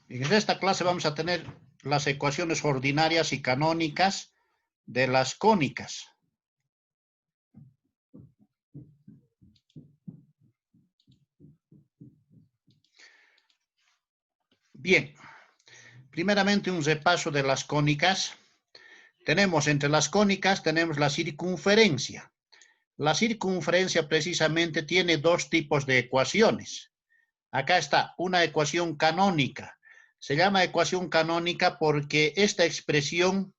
En esta clase vamos a tener las ecuaciones ordinarias y canónicas de las cónicas. Bien, primeramente un repaso de las cónicas. Entre las cónicas tenemos la circunferencia. La circunferencia precisamente tiene dos tipos de ecuaciones. Acá está una ecuación canónica. Se llama ecuación canónica porque esta expresión,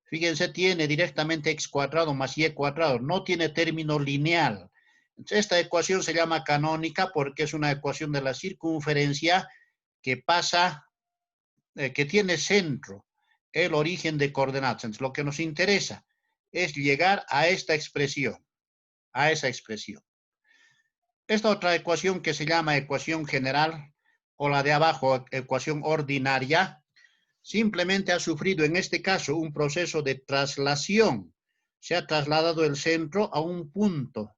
fíjense, tiene directamente x cuadrado más y cuadrado, no tiene término lineal. Esta ecuación se llama canónica porque es una ecuación de la circunferencia que que tiene centro el origen de coordenadas. Entonces, lo que nos interesa es llegar a esta expresión, a esa expresión. Esta otra ecuación que se llama ecuación general, o la de abajo, ecuación ordinaria, simplemente ha sufrido en este caso un proceso de traslación. Se ha trasladado el centro a un punto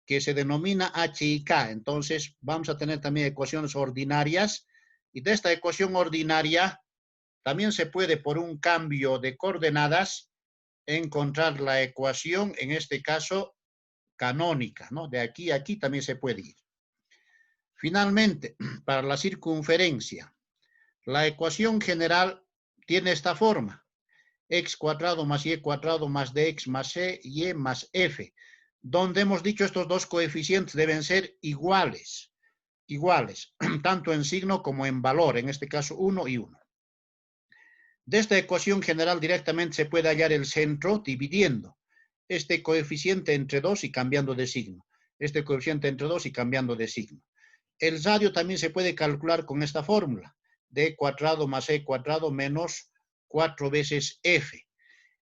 que se denomina H y K. Entonces vamos a tener también ecuaciones ordinarias, y de esta ecuación ordinaria también se puede, por un cambio de coordenadas, encontrar la ecuación, en este caso, canónica, ¿no? De aquí a aquí también se puede ir. Finalmente, para la circunferencia, la ecuación general tiene esta forma: x cuadrado más y cuadrado más dx más c, y más f, donde hemos dicho estos dos coeficientes deben ser iguales, tanto en signo como en valor, en este caso 1 y 1. De esta ecuación general directamente se puede hallar el centro dividiendo este coeficiente entre 2 y cambiando de signo, este coeficiente entre 2 y cambiando de signo. El radio también se puede calcular con esta fórmula: d cuadrado más e cuadrado menos 4 veces f.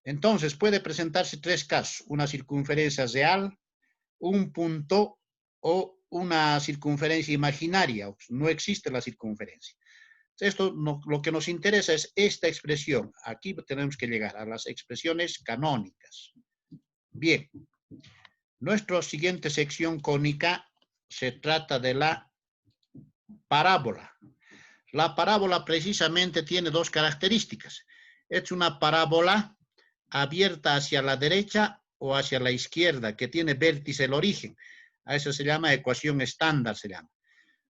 Entonces puede presentarse tres casos: una circunferencia real, un punto o una circunferencia imaginaria. No existe la circunferencia. Lo que nos interesa es esta expresión. Aquí tenemos que llegar a las expresiones canónicas. Bien, nuestra siguiente sección cónica se trata de la parábola. La parábola precisamente tiene dos características. Es una parábola abierta hacia la derecha o hacia la izquierda, que tiene vértice el origen. A eso se llama ecuación estándar, se llama.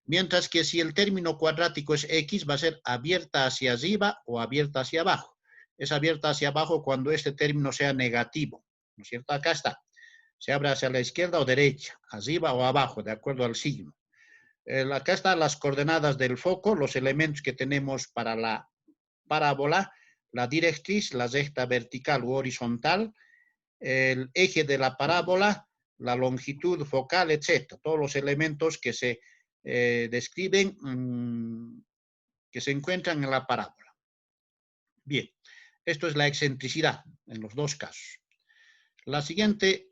Mientras que si el término cuadrático es x, va a ser abierta hacia arriba o abierta hacia abajo. Es abierta hacia abajo cuando este término sea negativo, ¿no es cierto? Acá está. Se abre hacia la izquierda o derecha, arriba o abajo, de acuerdo al signo. Acá están las coordenadas del foco, los elementos que tenemos para la parábola: la directriz, la recta vertical u horizontal, el eje de la parábola, la longitud focal, etc. Todos los elementos que se describen, que se encuentran en la parábola. Bien, esto es la excentricidad en los dos casos. La siguiente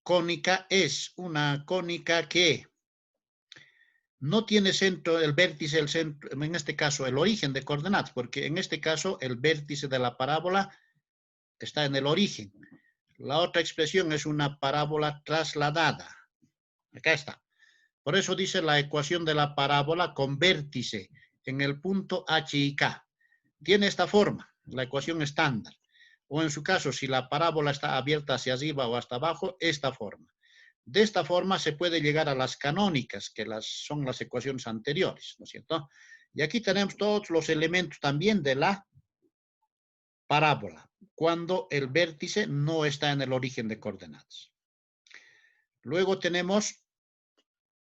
cónica es una cónica que no tiene centro, el vértice, el centro, en este caso el origen de coordenadas, porque en este caso el vértice de la parábola está en el origen. La otra expresión es una parábola trasladada. Acá está. Por eso dice la ecuación de la parábola con vértice en el punto H y K. Tiene esta forma, la ecuación estándar. O en su caso, si la parábola está abierta hacia arriba o hasta abajo, esta forma. De esta forma se puede llegar a las canónicas, que son las ecuaciones anteriores, ¿no es cierto? Y aquí tenemos todos los elementos también de la parábola, cuando el vértice no está en el origen de coordenadas. Luego tenemos,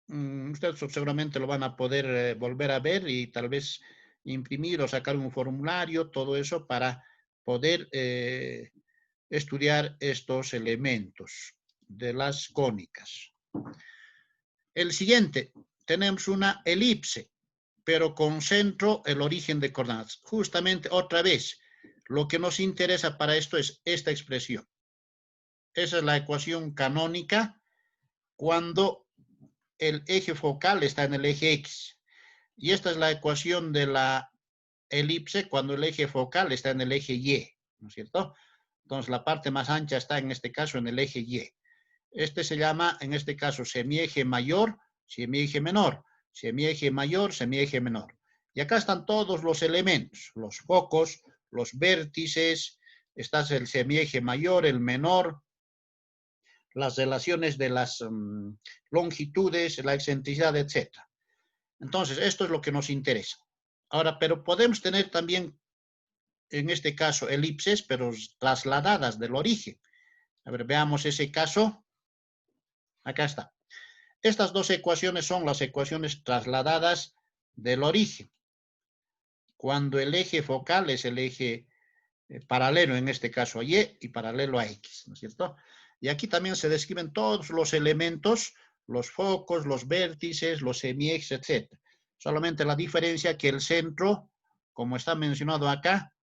ustedes seguramente lo van a poder volver a ver y tal vez imprimir o sacar un formulario, todo eso para poder estudiar estos elementos de las cónicas. El siguiente, tenemos una elipse, pero con centro el origen de coordenadas. Justamente otra vez, lo que nos interesa para esto es esta expresión. Esa es la ecuación canónica cuando el eje focal está en el eje X. Y esta es la ecuación de la elipse cuando el eje focal está en el eje Y, ¿no es cierto? Entonces la parte más ancha está en este caso en el eje Y. Este se llama, en este caso, semieje mayor, semieje menor. semieje mayor, semieje menor. Y acá están todos los elementos, los focos, los vértices, está el semieje mayor, el menor, las relaciones de las longitudes, la excentricidad, etc. Entonces, esto es lo que nos interesa. Ahora, pero podemos tener también, en este caso, elipses, pero trasladadas del origen. A ver, veamos ese caso. Acá está. Estas dos ecuaciones son las ecuaciones trasladadas del origen. Cuando el eje focal es el eje paralelo, en este caso a Y, y paralelo a X, ¿no es cierto? Y aquí también se describen todos los elementos, los focos, los vértices, los semiejes, etc. Solamente la diferencia que el centro, como está mencionado acá,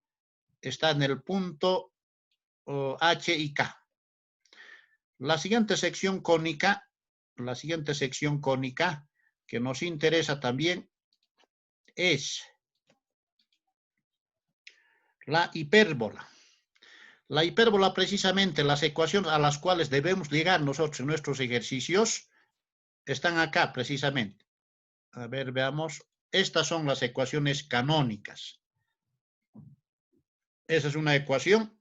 está en el punto H y K. La siguiente sección cónica que nos interesa también es la hipérbola. La hipérbola, precisamente, las ecuaciones a las cuales debemos llegar nosotros en nuestros ejercicios, están acá, precisamente. A ver, veamos. Estas son las ecuaciones canónicas. Esa es una ecuación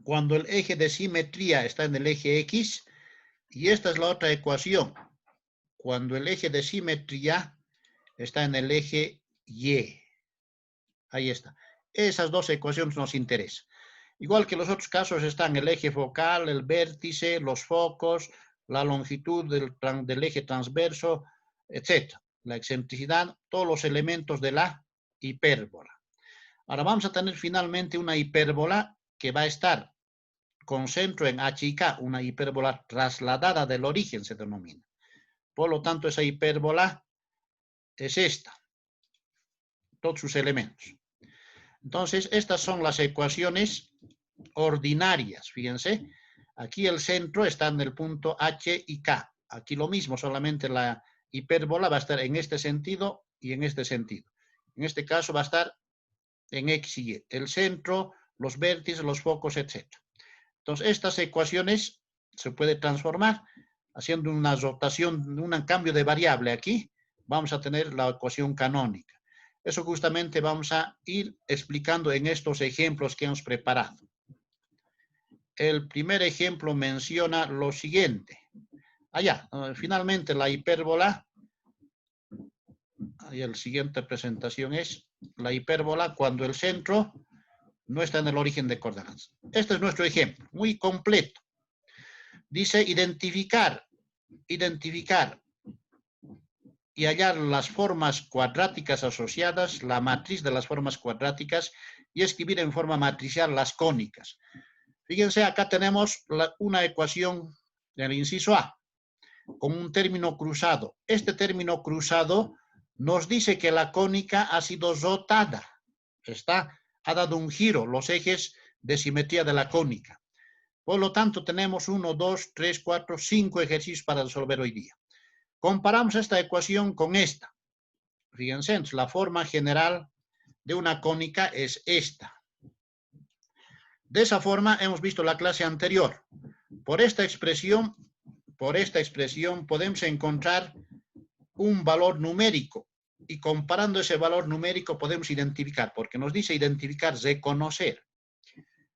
cuando el eje de simetría está en el eje X, y esta es la otra ecuación cuando el eje de simetría está en el eje Y. Ahí está. Esas dos ecuaciones nos interesan. Igual que los otros casos están el eje focal, el vértice, los focos, la longitud del eje transverso, etc. La excentricidad, todos los elementos de la hipérbola. Ahora vamos a tener finalmente una hipérbola que va a estar con centro en H y K, una hipérbola trasladada del origen se denomina. Por lo tanto, esa hipérbola es esta, todos sus elementos. Entonces, estas son las ecuaciones ordinarias, fíjense. Aquí el centro está en el punto H y K. Aquí lo mismo, solamente la hipérbola va a estar en este sentido y en este sentido. En este caso va a estar en X y Y. El centro, los vértices, los focos, etc. Entonces, estas ecuaciones se puede transformar haciendo una rotación, un cambio de variable aquí. Vamos a tener la ecuación canónica. Eso justamente vamos a ir explicando en estos ejemplos que hemos preparado. El primer ejemplo menciona lo siguiente. Allá, finalmente la hipérbola, ahí la siguiente presentación es la hipérbola cuando el centro no está en el origen de coordenadas. Este es nuestro ejemplo, muy completo. Dice identificar y hallar las formas cuadráticas asociadas, la matriz de las formas cuadráticas, y escribir en forma matricial las cónicas. Fíjense, acá tenemos una ecuación del inciso A, con un término cruzado. Este término cruzado nos dice que la cónica ha sido rotada. Ha dado un giro, los ejes de simetría de la cónica. Por lo tanto, tenemos 1, 2, 3, 4, 5 ejercicios para resolver hoy día. Comparamos esta ecuación con esta. Fíjense, la forma general de una cónica es esta. De esa forma hemos visto la clase anterior. Por esta expresión podemos encontrar un valor numérico y comparando ese valor numérico podemos identificar, porque nos dice identificar, reconocer.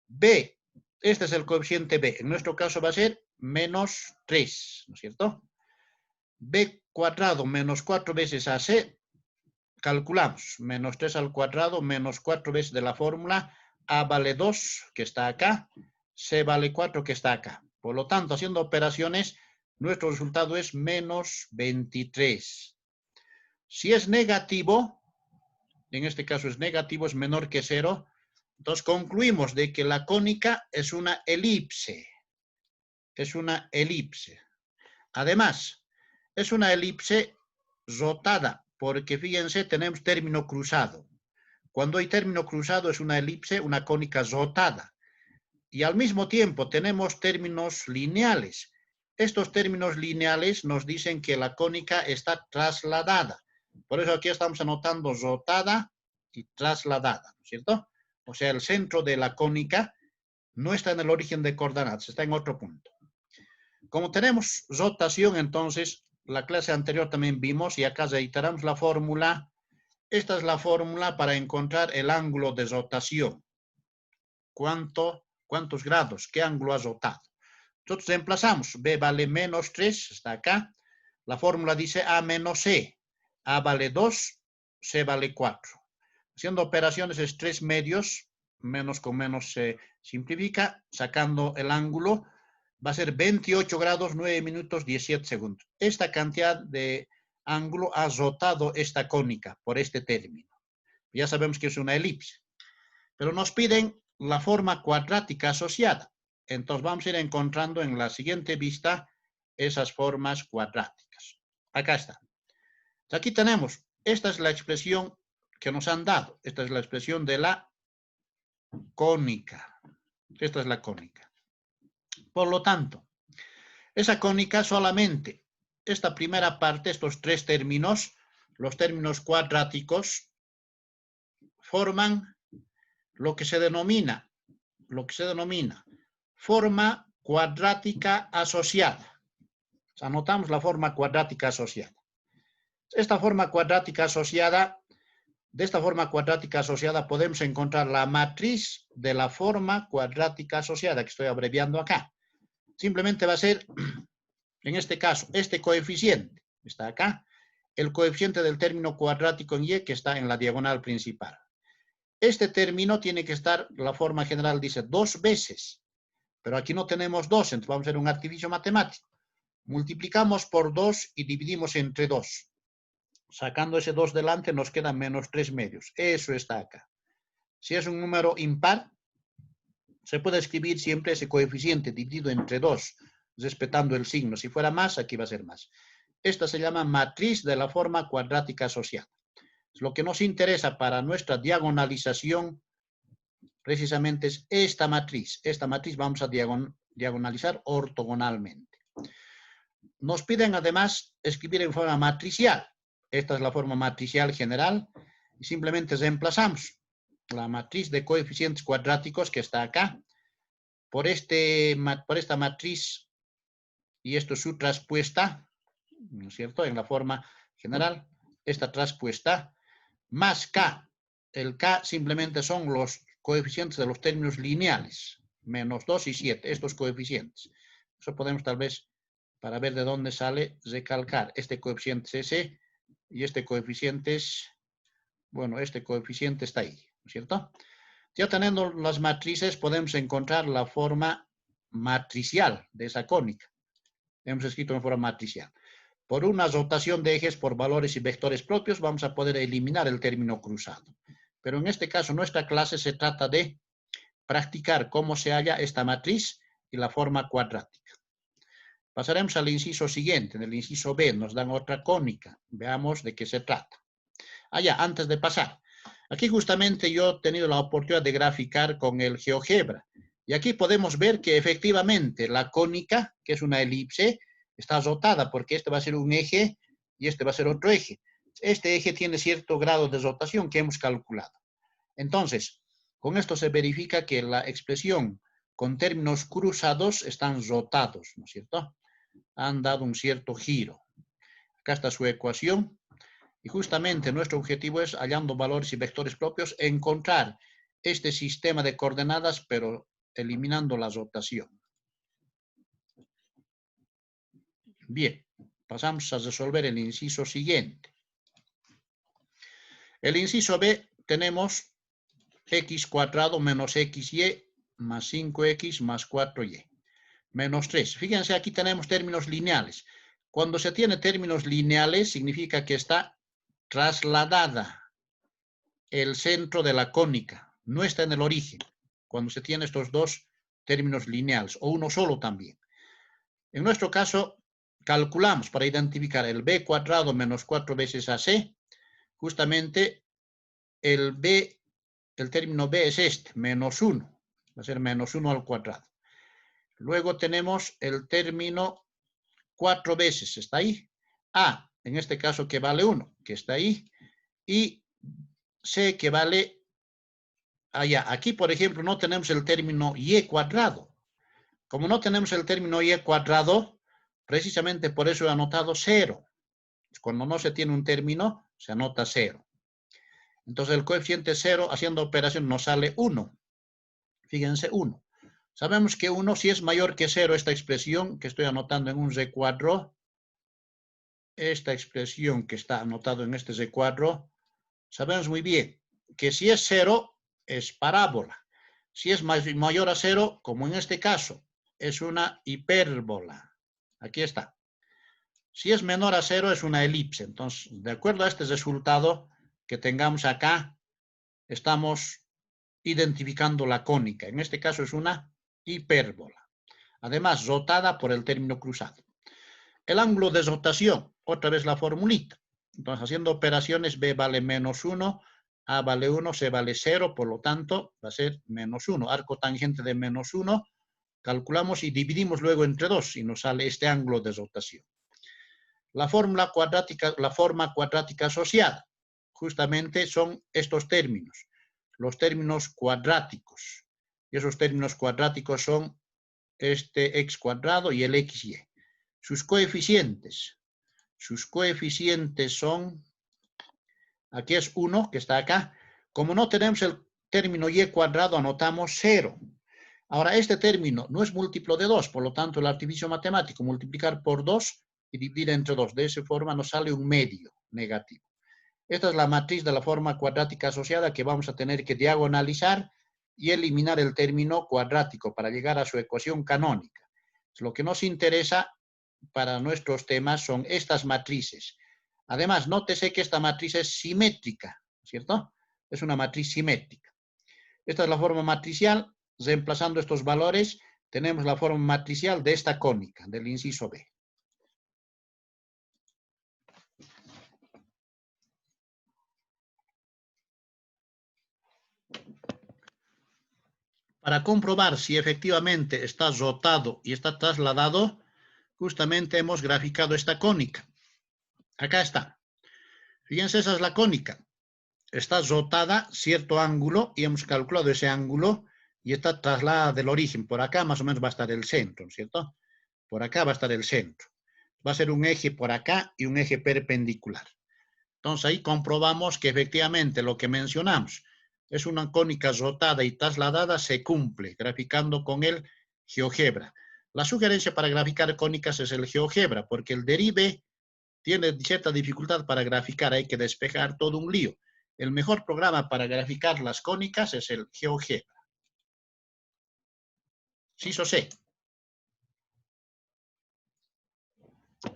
B, este es el coeficiente B. En nuestro caso va a ser menos 3, ¿no es cierto? B cuadrado menos 4 veces AC, calculamos, menos 3 al cuadrado, menos 4 veces de la fórmula, A vale 2, que está acá, C vale 4, que está acá. Por lo tanto, haciendo operaciones, nuestro resultado es menos 23. Si es negativo, en este caso es negativo, es menor que 0, entonces concluimos de que la cónica es una elipse. Es una elipse. Además, es una elipse rotada, porque fíjense, tenemos término cruzado. Cuando hay término cruzado es una elipse, una cónica rotada. Y al mismo tiempo tenemos términos lineales. Estos términos lineales nos dicen que la cónica está trasladada. Por eso aquí estamos anotando rotada y trasladada, ¿no es cierto? O sea, el centro de la cónica no está en el origen de coordenadas, está en otro punto. Como tenemos rotación, entonces, la clase anterior también vimos y acá reiteramos la fórmula. Esta es la fórmula para encontrar el ángulo de rotación. ¿Cuántos grados? ¿Qué ángulo ha rotado? Nosotros reemplazamos. B vale menos 3, está acá. La fórmula dice A menos C. A vale 2, C vale 4. Haciendo operaciones es 3 medios, menos con menos se simplifica, sacando el ángulo, va a ser 28 grados, 9 minutos, 17 segundos. Esta cantidad de ángulo ha rotado esta cónica por este término. Ya sabemos que es una elipse. Pero nos piden la forma cuadrática asociada. Entonces vamos a ir encontrando en la siguiente vista esas formas cuadráticas. Acá está. Aquí tenemos, esta es la expresión que nos han dado. Esta es la expresión de la cónica. Esta es la cónica. Por lo tanto, esa cónica solamente, esta primera parte, estos tres términos, los términos cuadráticos, forman lo que se denomina forma cuadrática asociada. Anotamos la forma cuadrática asociada. Esta forma cuadrática asociada, de esta forma cuadrática asociada podemos encontrar la matriz de la forma cuadrática asociada, que estoy abreviando acá. Simplemente va a ser, en este caso, este coeficiente, está acá, el coeficiente del término cuadrático en Y que está en la diagonal principal. Este término tiene que estar, la forma general dice 2 veces, pero aquí no tenemos 2, entonces vamos a hacer un artificio matemático. Multiplicamos por 2 y dividimos entre 2. Sacando ese 2 delante nos queda menos 3 medios. Eso está acá. Si es un número impar, se puede escribir siempre ese coeficiente dividido entre 2, respetando el signo. Si fuera más, aquí va a ser más. Esta se llama matriz de la forma cuadrática asociada. Lo que nos interesa para nuestra diagonalización precisamente es esta matriz. Esta matriz vamos a diagonalizar ortogonalmente. Nos piden además escribir en forma matricial. Esta es la forma matricial general. Y simplemente reemplazamos la matriz de coeficientes cuadráticos que está acá por esta matriz, y esto es su traspuesta, ¿no es cierto? En la forma general, esta traspuesta, más K. El K simplemente son los coeficientes de los términos lineales, menos 2 y 7, estos coeficientes. Eso podemos tal vez, para ver de dónde sale, recalcar. Este coeficiente es ese, y este coeficiente es, bueno, este coeficiente está ahí, ¿no es cierto? Ya teniendo las matrices, podemos encontrar la forma matricial de esa cónica. Hemos escrito en forma matricial. Por una rotación de ejes por valores y vectores propios, vamos a poder eliminar el término cruzado. Pero en este caso, nuestra clase se trata de practicar cómo se halla esta matriz y la forma cuadrática. Pasaremos al inciso siguiente. En el inciso B nos dan otra cónica. Veamos de qué se trata. Antes de pasar. Aquí justamente yo he tenido la oportunidad de graficar con el GeoGebra. Y aquí podemos ver que efectivamente la cónica, que es una elipse, está rotada porque este va a ser un eje y este va a ser otro eje. Este eje tiene cierto grado de rotación que hemos calculado. Entonces, con esto se verifica que la expresión con términos cruzados están rotados, ¿no es cierto? Han dado un cierto giro. Acá está su ecuación. Y justamente nuestro objetivo es, hallando valores y vectores propios, encontrar este sistema de coordenadas, pero eliminando la rotación. Bien, pasamos a resolver el inciso siguiente. El inciso B tenemos x cuadrado menos xy más 5x más 4y menos 3. Fíjense, aquí tenemos términos lineales. Cuando se tiene términos lineales, significa que está trasladada el centro de la cónica, no está en el origen, cuando se tiene estos dos términos lineales, o uno solo también. En nuestro caso, calculamos para identificar el b cuadrado menos 4 veces ac, justamente el término b es este, menos 1, va a ser menos 1 al cuadrado. Luego tenemos el término 4 veces, está ahí, a, en este caso que vale 1, que está ahí, y c que vale allá. Aquí, por ejemplo, no tenemos el término y cuadrado. Como no tenemos el término y cuadrado, Precisamente por eso he anotado 0. Cuando no se tiene un término, se anota 0. Entonces el coeficiente 0, haciendo operación, nos sale 1. Fíjense, 1. Sabemos que 1, si es mayor que 0, esta expresión que estoy anotando en un recuadro, esta expresión que está anotado en este recuadro, sabemos muy bien que si es 0, es parábola. Si es mayor a 0, como en este caso, es una hipérbola. Aquí está. Si es menor a 0, es una elipse. Entonces, de acuerdo a este resultado que tengamos acá, estamos identificando la cónica. En este caso es una hipérbola. Además, rotada por el término cruzado. El ángulo de rotación, otra vez la formulita. Entonces, haciendo operaciones, B vale menos 1, A vale 1, C vale 0, por lo tanto, va a ser menos 1. Arco tangente de menos 1, calculamos y dividimos luego entre 2 y nos sale este ángulo de rotación. La forma cuadrática asociada, justamente son estos términos, los términos cuadráticos. Y esos términos cuadráticos son este x cuadrado y el xy. Sus coeficientes son, aquí es 1, que está acá. Como no tenemos el término y cuadrado, anotamos 0. Ahora, este término no es múltiplo de 2, por lo tanto, el artificio matemático, multiplicar por 2 y dividir entre 2. De esa forma nos sale un medio negativo. Esta es la matriz de la forma cuadrática asociada que vamos a tener que diagonalizar y eliminar el término cuadrático para llegar a su ecuación canónica. Lo que nos interesa para nuestros temas son estas matrices. Además, nótese que esta matriz es simétrica, ¿cierto? Es una matriz simétrica. Esta es la forma matricial. Reemplazando estos valores, tenemos la forma matricial de esta cónica, del inciso B. Para comprobar si efectivamente está rotado y está trasladado, justamente hemos graficado esta cónica. Acá está. Fíjense, esa es la cónica. Está rotada cierto ángulo y hemos calculado ese ángulo y está trasladada del origen. Por acá más o menos va a estar el centro, ¿cierto? Por acá va a estar el centro. Va a ser un eje por acá y un eje perpendicular. Entonces ahí comprobamos que efectivamente lo que mencionamos es una cónica rotada y trasladada, se cumple graficando con el GeoGebra. La sugerencia para graficar cónicas es el GeoGebra, porque el derive tiene cierta dificultad para graficar, hay que despejar todo un lío. El mejor programa para graficar las cónicas es el GeoGebra. Inciso C.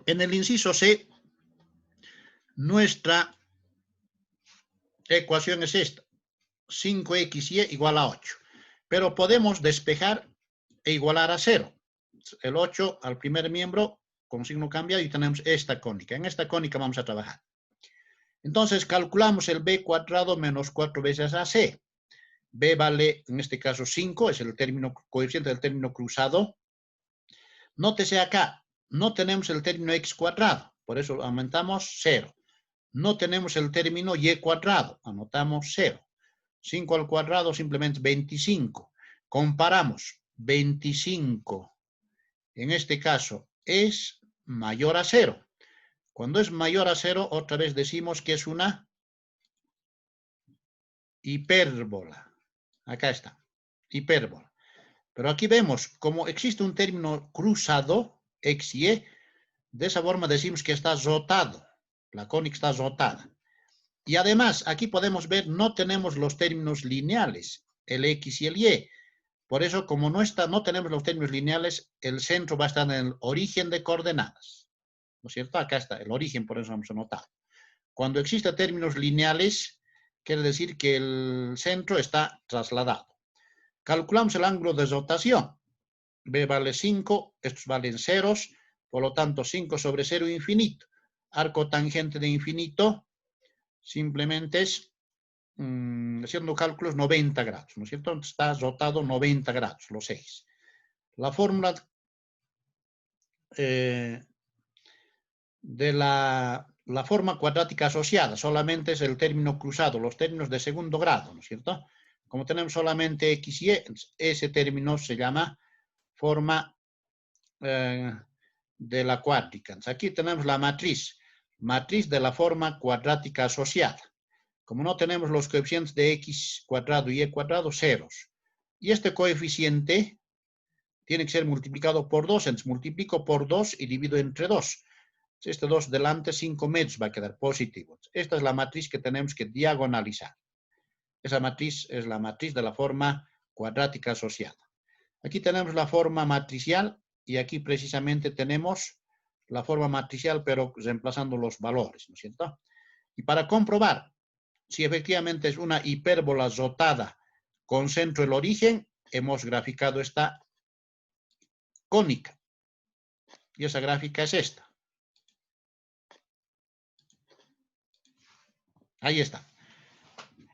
En el inciso C, nuestra ecuación es esta. 5xy igual a 8. Pero podemos despejar e igualar a 0. El 8 al primer miembro con signo cambiado y tenemos esta cónica. En esta cónica vamos a trabajar. Entonces calculamos el b cuadrado menos 4 veces ac. B vale, en este caso, 5, es el término coeficiente del término cruzado. Nótese acá, no tenemos el término x cuadrado, por eso aumentamos 0. No tenemos el término y cuadrado, anotamos 0. 5 al cuadrado, simplemente 25. Comparamos, 25, en este caso, es mayor a 0. Cuando es mayor a 0, otra vez decimos que es una hipérbola. Acá está, hipérbola. Pero aquí vemos, como existe un término cruzado, x y y, de esa forma decimos que está rotado. La cónica está rotada. Y además, aquí podemos ver, no tenemos los términos lineales, el x y el y. Por eso, como no tenemos los términos lineales, el centro va a estar en el origen de coordenadas. ¿No es cierto? Acá está, el origen, por eso hemos anotado. Cuando existen términos lineales, quiere decir que el centro está trasladado. Calculamos el ángulo de rotación. B vale 5, estos valen ceros, por lo tanto 5 sobre 0 infinito. Arco tangente de infinito simplemente es, haciendo cálculos, 90 grados, ¿no es cierto? Está rotado 90 grados, los ejes. La fórmula de la forma cuadrática asociada solamente es el término cruzado, los términos de segundo grado, ¿no es cierto? Como tenemos solamente x y ese término se llama forma de la quadraticans. Aquí tenemos la matriz de la forma cuadrática asociada. Como no tenemos los coeficientes de x cuadrado y y cuadrado, ceros. Y este coeficiente tiene que ser multiplicado por 2, entonces multiplico por 2 y divido entre 2. Este 2 delante, 5 metros, va a quedar positivo. Esta es la matriz que tenemos que diagonalizar. Esa matriz es la matriz de la forma cuadrática asociada. Aquí tenemos la forma matricial y aquí precisamente tenemos la forma matricial, pero reemplazando los valores, ¿no es cierto? Y para comprobar si efectivamente es una hipérbola rotada con centro el origen, hemos graficado esta cónica. Y esa gráfica es esta. Ahí está.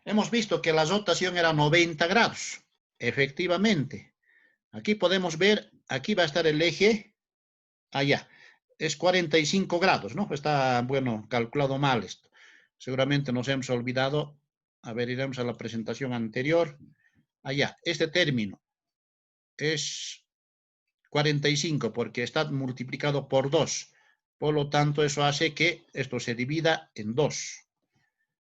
Hemos visto que la rotación era 90 grados. Efectivamente. Aquí podemos ver, aquí va a estar el eje allá. Es 45 grados, ¿no? Está, bueno, calculado mal esto. Seguramente nos hemos olvidado. A ver, iremos a la presentación anterior. Allá, este término es 45 porque está multiplicado por 2. Por lo tanto, eso hace que esto se divida en 2.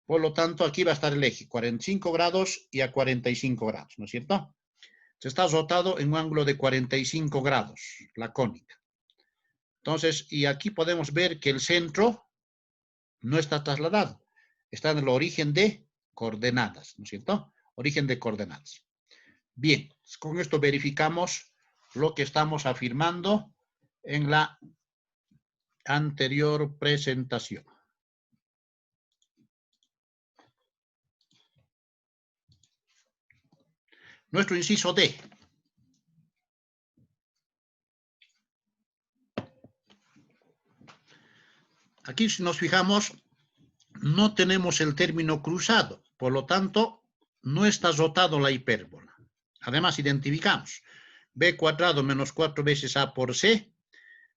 Por lo tanto, aquí va a estar el eje, 45 grados y a 45 grados, ¿no es cierto? Se está rotado en un ángulo de 45 grados, la cónica. Entonces, y aquí podemos ver que el centro no está trasladado. Está en el origen de coordenadas, ¿no es cierto? Origen de coordenadas. Bien, con esto verificamos lo que estamos afirmando en la anterior presentación. Nuestro inciso D. Aquí si nos fijamos, no tenemos el término cruzado, por lo tanto, no está rotado la hipérbola. Además, identificamos b cuadrado menos 4 veces a por c.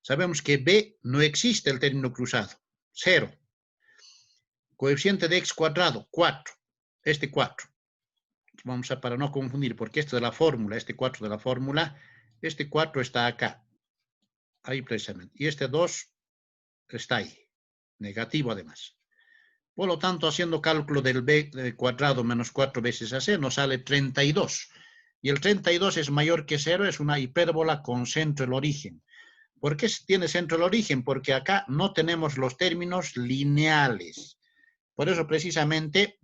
Sabemos que b no existe el término cruzado, 0. Coeficiente de x cuadrado, 4. Este 4. Vamos a, para no confundir, porque este de la fórmula, este 4 de la fórmula, este 4 está acá. Ahí precisamente. Y este 2 está ahí. Negativo además. Por lo tanto, haciendo cálculo del b cuadrado menos 4 veces a c, nos sale 32. Y el 32 es mayor que 0, es una hipérbola con centro el origen. ¿Por qué tiene centro el origen? Porque acá no tenemos los términos lineales. Por eso, precisamente,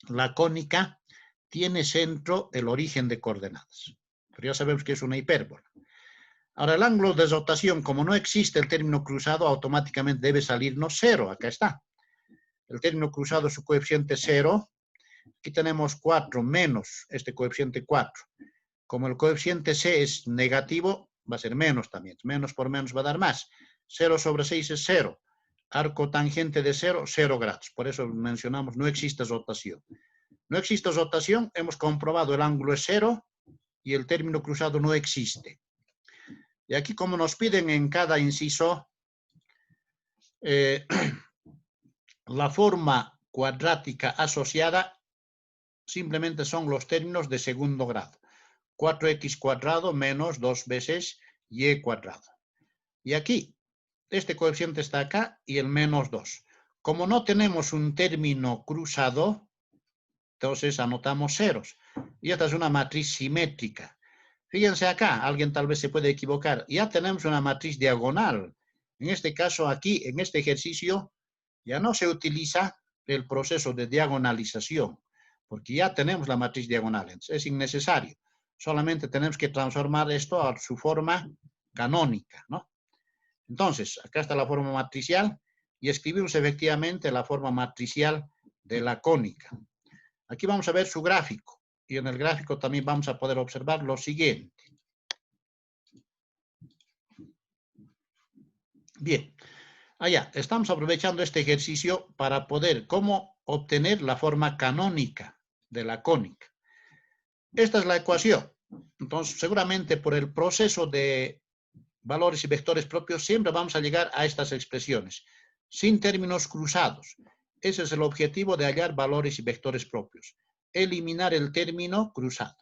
la cónica tiene centro el origen de coordenadas. Pero ya sabemos que es una hipérbola. Ahora, el ángulo de rotación, como no existe el término cruzado, automáticamente debe salirnos 0. Acá está. El término cruzado, su coeficiente 0. Aquí tenemos 4 menos este coeficiente 4. Como el coeficiente c es negativo, va a ser menos también. Menos por menos va a dar más. 0 sobre 6 es 0. Arco tangente de 0, 0 grados. Por eso mencionamos, no existe rotación. No existe rotación, hemos comprobado el ángulo es 0 y el término cruzado no existe. Y aquí, como nos piden en cada inciso, la forma cuadrática asociada simplemente son los términos de segundo grado. 4x cuadrado menos 2 veces y cuadrado. Y aquí, este coeficiente está acá y el menos 2. Como no tenemos un término cruzado, entonces anotamos ceros. Y esta es una matriz simétrica. Fíjense acá, alguien tal vez se puede equivocar. Ya tenemos una matriz diagonal. En este caso aquí, en este ejercicio, ya no se utiliza el proceso de diagonalización, porque ya tenemos la matriz diagonal. Entonces es innecesario. Solamente tenemos que transformar esto a su forma canónica, ¿no? Entonces, acá está la forma matricial y escribimos efectivamente la forma matricial de la cónica. Aquí vamos a ver su gráfico y en el gráfico también vamos a poder observar lo siguiente. Bien, allá estamos aprovechando este ejercicio para poder cómo obtener la forma canónica de la cónica. Esta es la ecuación. Entonces, seguramente por el proceso de valores y vectores propios, siempre vamos a llegar a estas expresiones, sin términos cruzados. Ese es el objetivo de hallar valores y vectores propios, eliminar el término cruzado.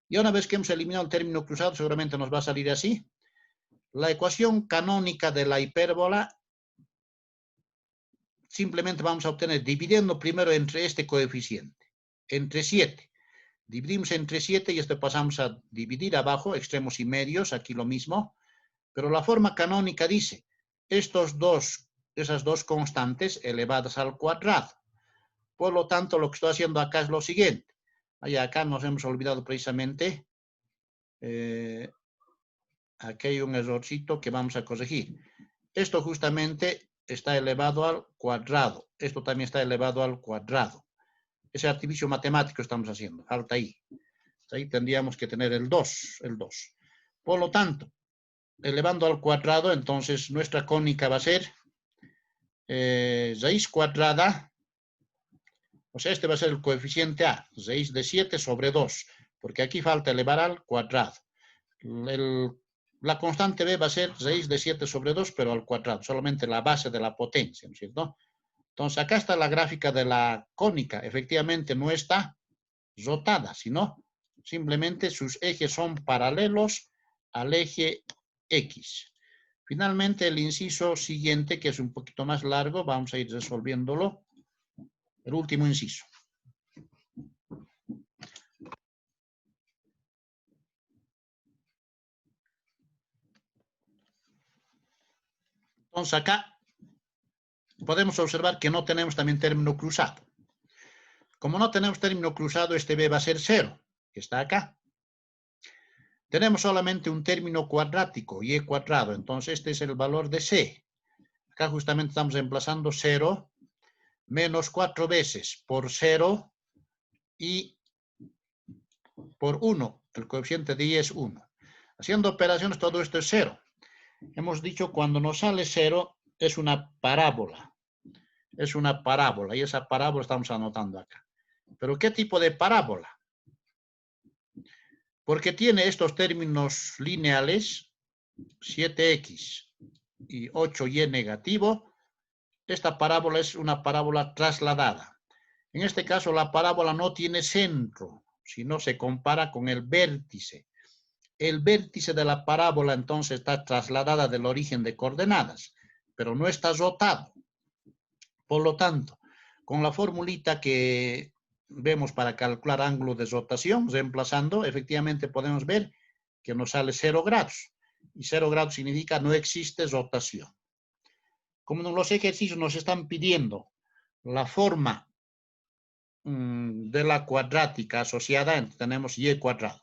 Y una vez que hemos eliminado el término cruzado, seguramente nos va a salir así. La ecuación canónica de la hipérbola simplemente vamos a obtener dividiendo primero entre este coeficiente, entre 7. Dividimos entre 7 y esto pasamos a dividir abajo, extremos y medios, aquí lo mismo. Pero la forma canónica dice, esas dos constantes elevadas al cuadrado. Por lo tanto, lo que estoy haciendo acá es lo siguiente. Acá nos hemos olvidado precisamente, aquí hay un errorcito que vamos a corregir. Esto justamente está elevado al cuadrado. Esto también está elevado al cuadrado. Ese artificio matemático estamos haciendo. Falta ahí. Ahí tendríamos que tener el 2. Por lo tanto, elevando al cuadrado, entonces nuestra cónica va a ser raíz cuadrada. O sea, este va a ser el coeficiente A. Raíz de 7 sobre 2. Porque aquí falta elevar al cuadrado. La constante B va a ser raíz de 7 sobre 2, pero al cuadrado. Solamente la base de la potencia, ¿no es cierto? Entonces, acá está la gráfica de la cónica. Efectivamente, no está rotada, sino simplemente sus ejes son paralelos al eje X. Finalmente, el inciso siguiente, que es un poquito más largo, vamos a ir resolviéndolo. El último inciso. Entonces, acá podemos observar que no tenemos también término cruzado. Como no tenemos término cruzado, este B va a ser 0, que está acá. Tenemos solamente un término cuadrático, y cuadrado. Entonces, este es el valor de C. Acá justamente estamos reemplazando 0 menos 4 veces por 0 y por 1. El coeficiente de Y es 1. Haciendo operaciones, todo esto es 0. Hemos dicho cuando nos sale 0 es una parábola. Es una parábola y esa parábola estamos anotando acá. ¿Pero qué tipo de parábola? Porque tiene estos términos lineales, 7x y 8y negativo. Esta parábola es una parábola trasladada. En este caso, la parábola no tiene centro, sino se compara con el vértice. El vértice de la parábola entonces está trasladada del origen de coordenadas, pero no está rotado. Por lo tanto, con la formulita que vemos para calcular ángulo de rotación, reemplazando, efectivamente podemos ver que nos sale 0 grados. Y 0 grados significa no existe rotación. Como los ejercicios nos están pidiendo la forma de la cuadrática asociada, tenemos y cuadrado.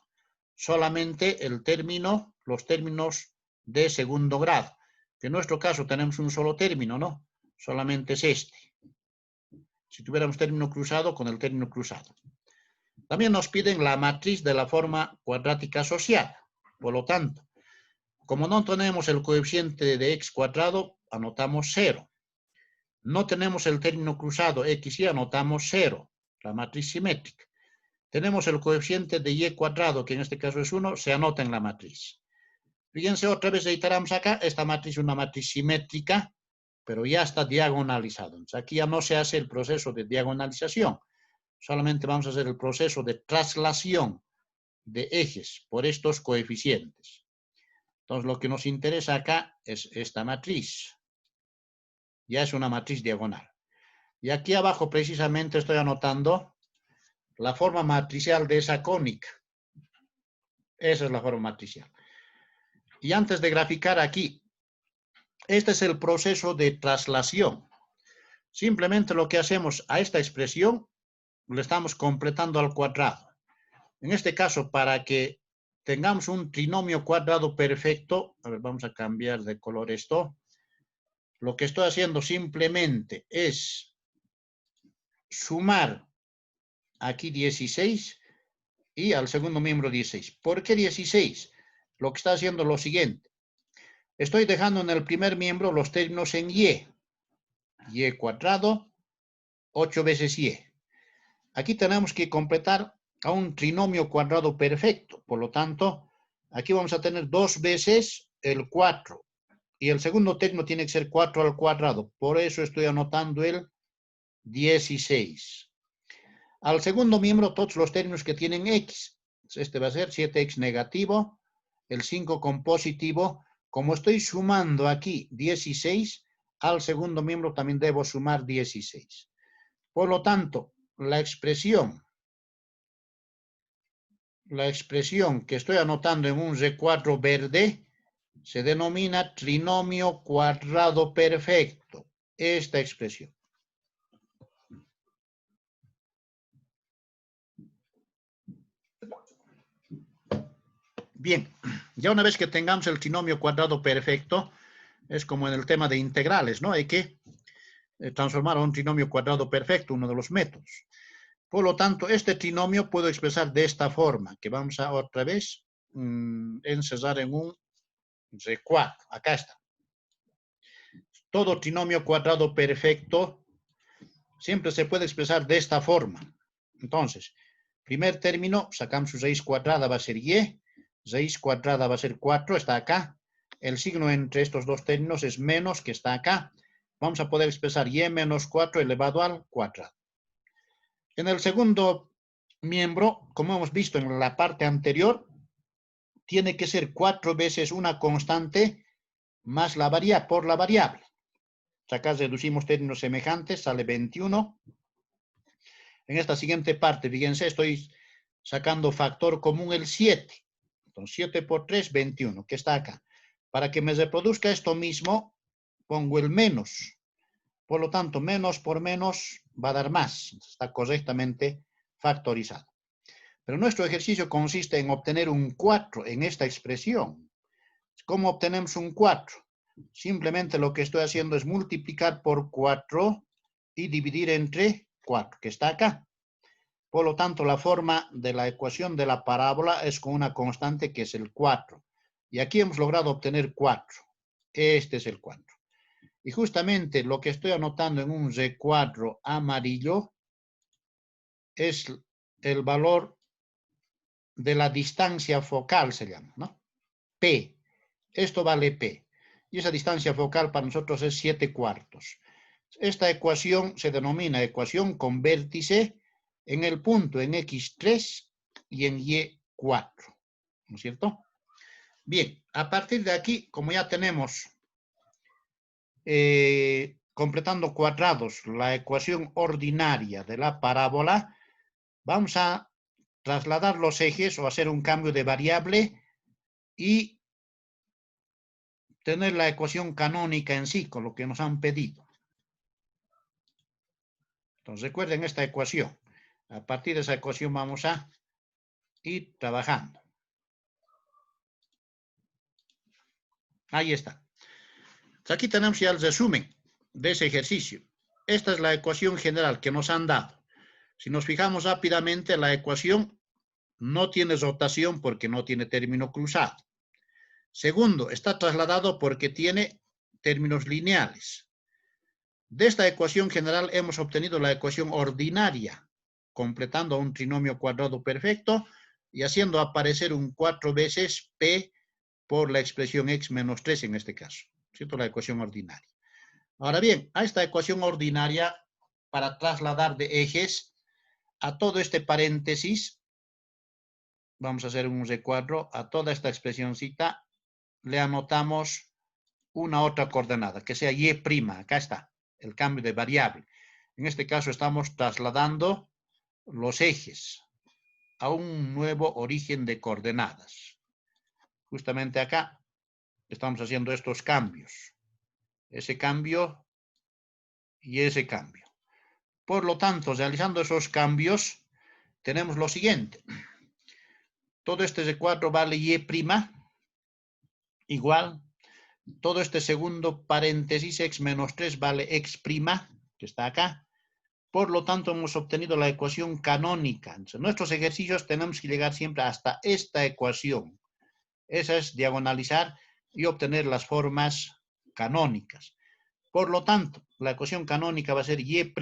Solamente el término, los términos de segundo grado. En nuestro caso tenemos un solo término, ¿no? Solamente es este. Si tuviéramos término cruzado, con el término cruzado. También nos piden la matriz de la forma cuadrática asociada. Por lo tanto, como no tenemos el coeficiente de x cuadrado, anotamos 0. No tenemos el término cruzado x y anotamos 0, la matriz simétrica. Tenemos el coeficiente de y cuadrado, que en este caso es 1, se anota en la matriz. Fíjense, otra vez reiteramos acá, esta matriz es una matriz simétrica, pero ya está diagonalizado. Entonces, aquí ya no se hace el proceso de diagonalización, solamente vamos a hacer el proceso de traslación de ejes por estos coeficientes. Entonces, lo que nos interesa acá es esta matriz. Ya es una matriz diagonal. Y aquí abajo precisamente estoy anotando la forma matricial de esa cónica. Esa es la forma matricial. Y antes de graficar aquí, este es el proceso de traslación. Simplemente lo que hacemos a esta expresión, le estamos completando al cuadrado. En este caso, para que tengamos un trinomio cuadrado perfecto, a ver, vamos a cambiar de color esto. Lo que estoy haciendo simplemente es sumar aquí 16 y al segundo miembro 16. ¿Por qué 16? Lo que está haciendo es lo siguiente. Estoy dejando en el primer miembro los términos en y. Y cuadrado, 8 veces y. Aquí tenemos que completar a un trinomio cuadrado perfecto. Por lo tanto, aquí vamos a tener 2 veces el 4. Y el segundo término tiene que ser 4 al cuadrado. Por eso estoy anotando el 16. Al segundo miembro, todos los términos que tienen x. Este va a ser 7x negativo, el 5 con positivo, Como estoy sumando aquí 16, al segundo miembro también debo sumar 16. Por lo tanto, la expresión que estoy anotando en un recuadro verde se denomina trinomio cuadrado perfecto. Esta expresión. Bien, ya una vez que tengamos el trinomio cuadrado perfecto, es como en el tema de integrales, ¿no? Hay que transformar a un trinomio cuadrado perfecto, uno de los métodos. Por lo tanto, este trinomio puedo expresar de esta forma, que vamos a otra vez encerrar en un recuadro. Acá está. Todo trinomio cuadrado perfecto siempre se puede expresar de esta forma. Entonces, primer término, sacamos su raíz cuadrada, va a ser y, raíz cuadrada va a ser 4, está acá. El signo entre estos dos términos es menos, que está acá. Vamos a poder expresar y menos 4 elevado al cuadrado. En el segundo miembro, como hemos visto en la parte anterior, tiene que ser 4 veces una constante más la variable, por la variable. Acá reducimos términos semejantes, sale 21. En esta siguiente parte, fíjense, estoy sacando factor común el 7. Entonces, 7 por 3, 21, que está acá. Para que me reproduzca esto mismo, pongo el menos. Por lo tanto, menos por menos va a dar más. Está correctamente factorizado. Pero nuestro ejercicio consiste en obtener un 4 en esta expresión. ¿Cómo obtenemos un 4? Simplemente lo que estoy haciendo es multiplicar por 4 y dividir entre 4, que está acá. Por lo tanto, la forma de la ecuación de la parábola es con una constante que es el 4. Y aquí hemos logrado obtener 4. Este es el 4. Y justamente lo que estoy anotando en un recuadro amarillo es el valor de la distancia focal, se llama, ¿no? P. Esto vale P. Y esa distancia focal para nosotros es 7/4. Esta ecuación se denomina ecuación con vértice en el punto en X3 y en Y4. ¿No es cierto? Bien, a partir de aquí, como ya tenemos completando cuadrados la ecuación ordinaria de la parábola, vamos a trasladar los ejes o hacer un cambio de variable y tener la ecuación canónica en sí, con lo que nos han pedido. Entonces recuerden esta ecuación. A partir de esa ecuación vamos a ir trabajando. Ahí está. Aquí tenemos ya el resumen de ese ejercicio. Esta es la ecuación general que nos han dado. Si nos fijamos rápidamente, la ecuación no tiene rotación porque no tiene término cruzado. Segundo, está trasladado porque tiene términos lineales. De esta ecuación general hemos obtenido la ecuación ordinaria, completando un trinomio cuadrado perfecto y haciendo aparecer un 4 veces P por la expresión x menos 3 en este caso, ¿cierto? La ecuación ordinaria. Ahora bien, a esta ecuación ordinaria, para trasladar de ejes a todo este paréntesis, vamos a hacer un recuadro, a toda esta expresioncita le anotamos una otra coordenada, que sea y', acá está, el cambio de variable. En este caso estamos trasladando los ejes a un nuevo origen de coordenadas. Justamente acá estamos haciendo estos cambios. Ese cambio y ese cambio. Por lo tanto, realizando esos cambios, tenemos lo siguiente. Todo este recuadro vale y' igual. Todo este segundo paréntesis x menos 3 vale x', que está acá. Por lo tanto, hemos obtenido la ecuación canónica. En nuestros ejercicios tenemos que llegar siempre hasta esta ecuación. Esa es diagonalizar y obtener las formas canónicas. Por lo tanto, la ecuación canónica va a ser y',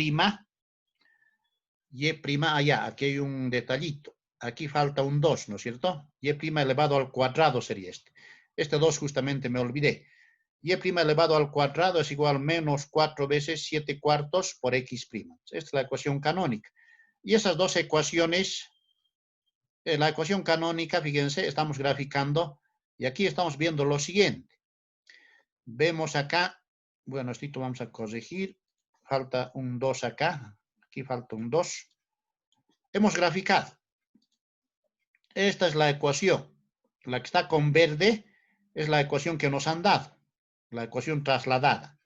allá, aquí hay un detallito. Aquí falta un 2, ¿no es cierto? Y' elevado al cuadrado sería este. Este 2 justamente me olvidé. Y' elevado al cuadrado es igual a menos 4 veces 7/4 por x'. Esta es la ecuación canónica. Y esas dos ecuaciones, la ecuación canónica, fíjense, estamos graficando y aquí estamos viendo lo siguiente. Vemos acá, bueno, esto vamos a corregir, falta un 2 acá, aquí falta un 2. Hemos graficado. Esta es la ecuación. La que está con verde es la ecuación que nos han dado, la ecuación trasladada.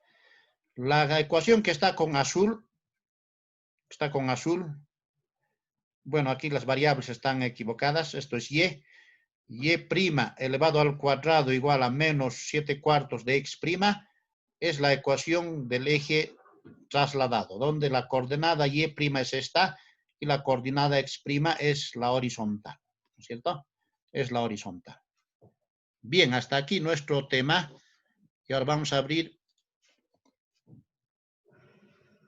La ecuación que está con azul, bueno, aquí las variables están equivocadas, esto es y elevado al cuadrado igual a menos 7/4 de x', es la ecuación del eje trasladado, donde la coordenada y' es esta y la coordenada x' es la horizontal, ¿no es cierto? Es la horizontal. Bien, hasta aquí nuestro tema y ahora vamos a abrir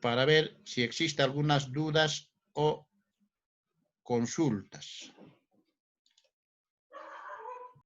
para ver si existen algunas dudas o consultas.